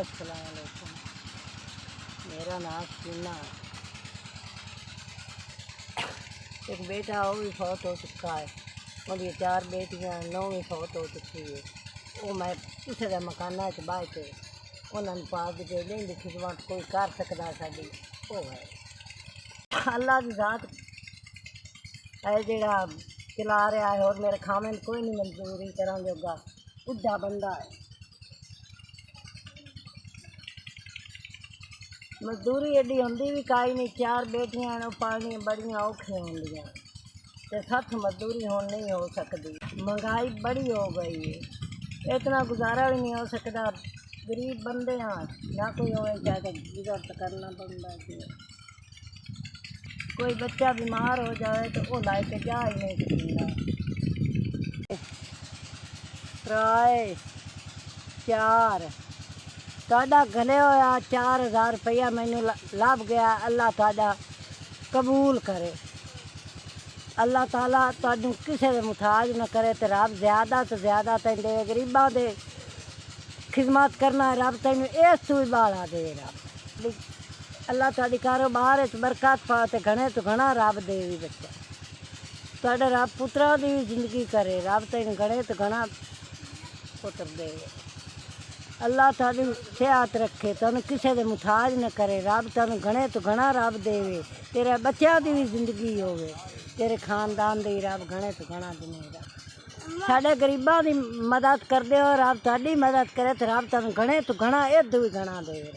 अस्सलाम वालेकुम। मेरा नाम सीना है। एक बेटा वो भी फौत हो चुका है। मेरी 4 बेटियां 9 भी फौत हो चुकी है। वो मैं किसी के मकाना च बह के उन्होंने पाक के लेंदी खिदमत कोई कर सकता साड़ी वो है अल्लाह की जात है जड़ा चला रहा है। और मेरे खामे कोई नहीं मंजूरी करा जोगा बुढ़ा बंदा है। मजदूरी एडी होंदी भी काई नहीं। 4 बेटियां हैं पालनी बड़ियां औखियां होंदियां ते साथ मजदूरी होन नहीं हो सकती। महंगाई बड़ी हो गई है, इतना गुजारा भी नहीं हो सकता। गरीब बंदे हैं ना कोई हो चाहे गुजर तो करना पड़ता है। कोई बच्चा बीमार हो जाए तो वो ला के जा ही नहीं सकता। किराए 4 ताड़ा गले होया 4000 रुपया मैनू लभ गया। अल्लाह ताड़ा कबूल करे। अल्लाह ताला तुहानू किसी दे मुताज न करे तो रब ज़्यादा तो ज़्यादा तेन दे। गरीबां दे खिदमत करना रब तेन इस तू भी बाला दे। रब अल्लाह तुहाडी कारोबार बरकत पा तो घणे तो घना रब दे भी बच्चा। तुहाडे रब पुत्रा दी भी जिंदगी करे। रब तेन घणे तो घना पुत्र दे। अल्लाह तुहाडी सेहत रखे तुहानू किसी दे मुताज न करे। रब तुहानू घणे तो घना रब देवे। तेरे बच्चों की भी जिंदगी होवे। तेरे खानदान दी रब घणे तो घना देवे। साडे गरीबां दी मदद कर दे। रब तुहाडी मदद करे तो रब तुहानू घणे तो घना इदू भी घना देवे।